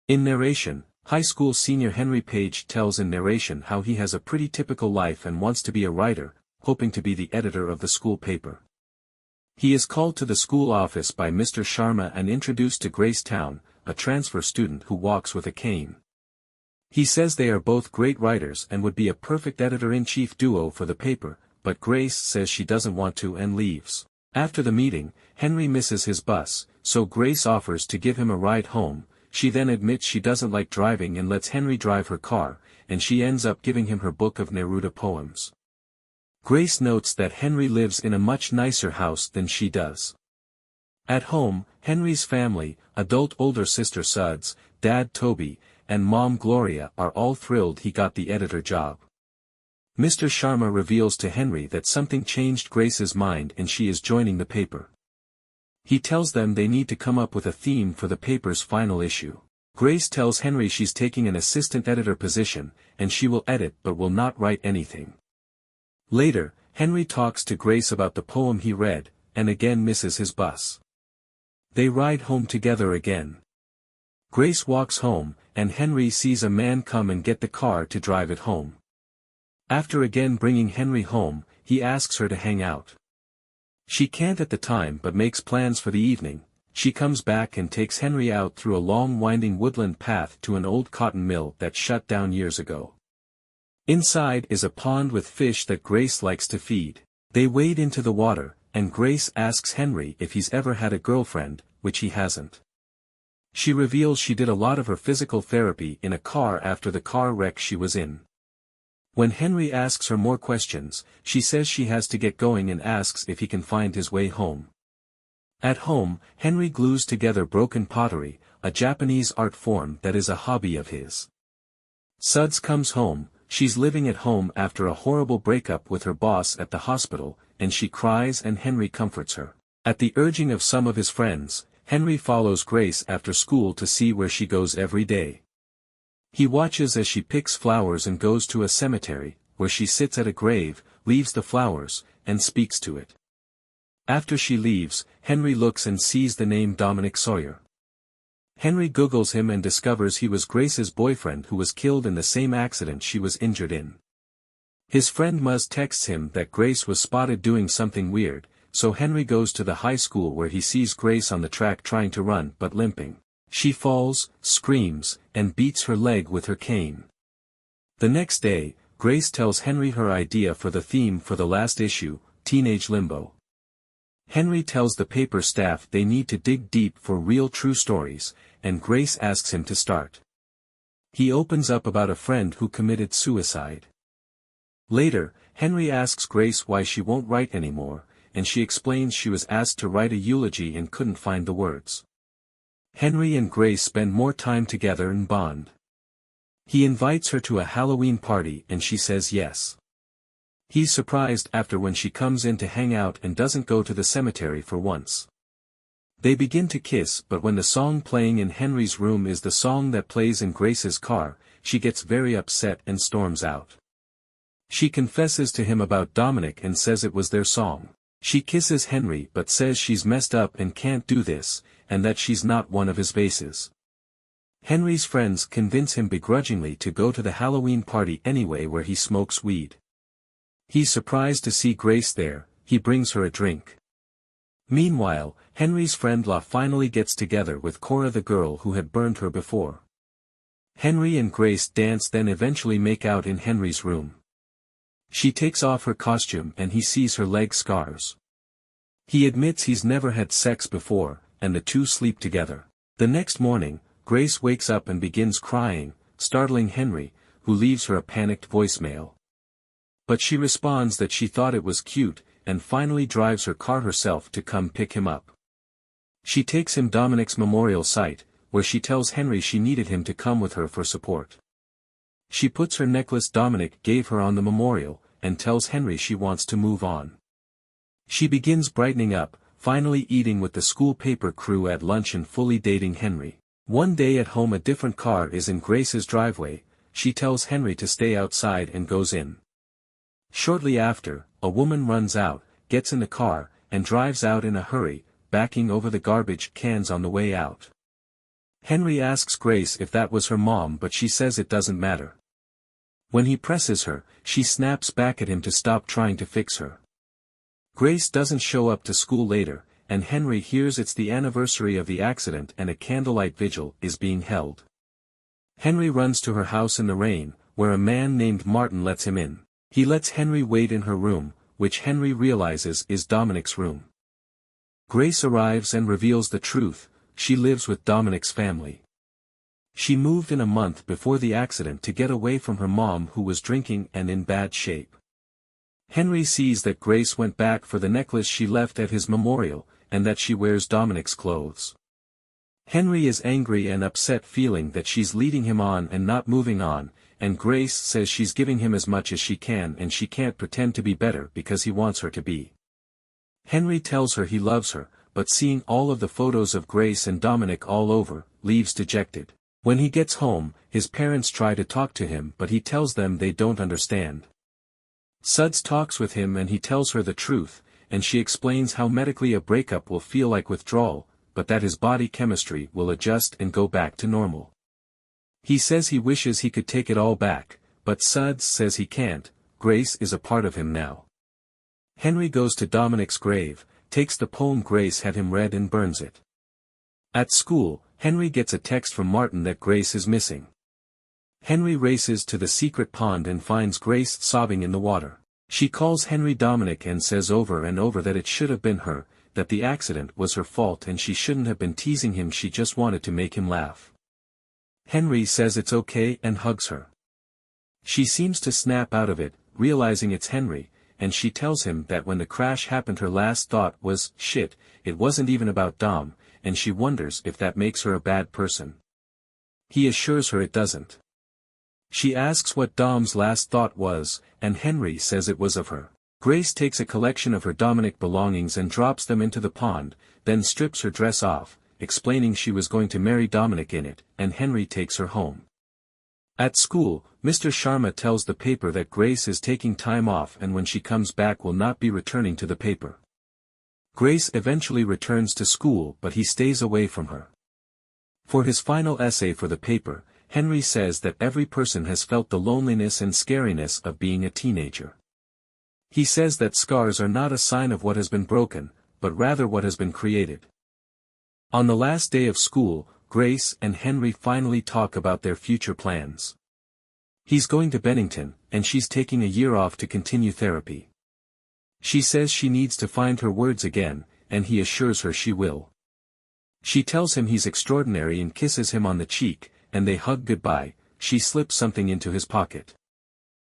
In narration, high school senior Henry Page tells in narration how he has a pretty typical life and wants to be a writer, hoping to be the editor of the school paper. He is called to the school office by Mr. Sharma and introduced to Grace Town, a transfer student who walks with a cane. He says they are both great writers and would be a perfect editor-in-chief duo for the paper, but Grace says she doesn't want to and leaves. After the meeting, Henry misses his bus, so Grace offers to give him a ride home. She then admits she doesn't like driving and lets Henry drive her car, and she ends up giving him her book of Neruda poems. Grace notes that Henry lives in a much nicer house than she does. At home, Henry's family, adult older sister Suds, dad Toby, and mom Gloria are all thrilled he got the editor job. Mr. Sharma reveals to Henry that something changed Grace's mind and she is joining the paper. He tells them they need to come up with a theme for the paper's final issue. Grace tells Henry she's taking an assistant editor position, and she will edit but will not write anything. Later, Henry talks to Grace about the poem he read, and again misses his bus. They ride home together again. Grace walks home, and Henry sees a man come and get the car to drive it home. After again bringing Henry home, he asks her to hang out. She can't at the time but makes plans for the evening. She comes back and takes Henry out through a long winding woodland path to an old cotton mill that shut down years ago. Inside is a pond with fish that Grace likes to feed. They wade into the water, and Grace asks Henry if he's ever had a girlfriend, which he hasn't. She reveals she did a lot of her physical therapy in a car after the car wreck she was in. When Henry asks her more questions, she says she has to get going and asks if he can find his way home. At home, Henry glues together broken pottery, a Japanese art form that is a hobby of his. Suds comes home. She's living at home after a horrible breakup with her boss at the hospital, and she cries and Henry comforts her. At the urging of some of his friends, Henry follows Grace after school to see where she goes every day. He watches as she picks flowers and goes to a cemetery, where she sits at a grave, leaves the flowers, and speaks to it. After she leaves, Henry looks and sees the name Dominic Sawyer. Henry Googles him and discovers he was Grace's boyfriend who was killed in the same accident she was injured in. His friend Muzz texts him that Grace was spotted doing something weird, so Henry goes to the high school where he sees Grace on the track trying to run but limping. She falls, screams, and beats her leg with her cane. The next day, Grace tells Henry her idea for the theme for the last issue, Teenage Limbo. Henry tells the paper staff they need to dig deep for real true stories, and Grace asks him to start. He opens up about a friend who committed suicide. Later, Henry asks Grace why she won't write anymore, and she explains she was asked to write a eulogy and couldn't find the words. Henry and Grace spend more time together and bond. He invites her to a Halloween party and she says yes. He's surprised after when she comes in to hang out and doesn't go to the cemetery for once. They begin to kiss, but when the song playing in Henry's room is the song that plays in Grace's car, she gets very upset and storms out. She confesses to him about Dominic and says it was their song. She kisses Henry but says she's messed up and can't do this, and that she's not one of his vases. Henry's friends convince him begrudgingly to go to the Halloween party anyway where he smokes weed. He's surprised to see Grace there. He brings her a drink. Meanwhile, Henry's friend La finally gets together with Cora, the girl who had burned her before. Henry and Grace dance, then eventually make out in Henry's room. She takes off her costume and he sees her leg scars. He admits he's never had sex before, and the two sleep together. The next morning, Grace wakes up and begins crying, startling Henry, who leaves her a panicked voicemail. But she responds that she thought it was cute, and finally drives her car herself to come pick him up. She takes him Dominic's memorial site, where she tells Henry she needed him to come with her for support. She puts her necklace Dominic gave her on the memorial, and tells Henry she wants to move on. She begins brightening up, finally eating with the school paper crew at lunch and fully dating Henry. One day at home a different car is in Grace's driveway. She tells Henry to stay outside and goes in. Shortly after, a woman runs out, gets in the car, and drives out in a hurry, backing over the garbage cans on the way out. Henry asks Grace if that was her mom, but she says it doesn't matter. When he presses her, she snaps back at him to stop trying to fix her. Grace doesn't show up to school later, and Henry hears it's the anniversary of the accident and a candlelight vigil is being held. Henry runs to her house in the rain, where a man named Martin lets him in. He lets Henry wait in her room, which Henry realizes is Dominic's room. Grace arrives and reveals the truth: she lives with Dominic's family. She moved in a month before the accident to get away from her mom, who was drinking and in bad shape. Henry sees that Grace went back for the necklace she left at his memorial, and that she wears Dominic's clothes. Henry is angry and upset, feeling that she's leading him on and not moving on, and Grace says she's giving him as much as she can and she can't pretend to be better because he wants her to be. Henry tells her he loves her, but seeing all of the photos of Grace and Dominic all over, leaves dejected. When he gets home, his parents try to talk to him, but he tells them they don't understand. Suds talks with him and he tells her the truth, and she explains how medically a breakup will feel like withdrawal, but that his body chemistry will adjust and go back to normal. He says he wishes he could take it all back, but Suds says he can't. Grace is a part of him now. Henry goes to Dominic's grave, takes the poem Grace had him read and burns it. At school, Henry gets a text from Martin that Grace is missing. Henry races to the secret pond and finds Grace sobbing in the water. She calls Henry Dominic and says over and over that it should have been her, that the accident was her fault and she shouldn't have been teasing him, she just wanted to make him laugh. Henry says it's okay and hugs her. She seems to snap out of it, realizing it's Henry, and she tells him that when the crash happened her last thought was, shit, it wasn't even about Dom, and she wonders if that makes her a bad person. He assures her it doesn't. She asks what Dom's last thought was, and Henry says it was of her. Grace takes a collection of her Dominic belongings and drops them into the pond, then strips her dress off, explaining she was going to marry Dominic in it, and Henry takes her home. At school, Mr. Sharma tells the paper that Grace is taking time off and when she comes back will not be returning to the paper. Grace eventually returns to school, but he stays away from her. For his final essay for the paper, Henry says that every person has felt the loneliness and scariness of being a teenager. He says that scars are not a sign of what has been broken, but rather what has been created. On the last day of school, Grace and Henry finally talk about their future plans. He's going to Bennington, and she's taking a year off to continue therapy. She says she needs to find her words again, and he assures her she will. She tells him he's extraordinary and kisses him on the cheek, and they hug goodbye. She slips something into his pocket.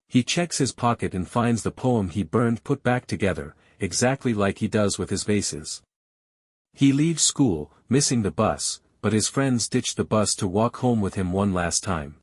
He checks his pocket and finds the poem he burned put back together, exactly like he does with his vases. He leaves school, missing the bus, but his friends ditch the bus to walk home with him one last time.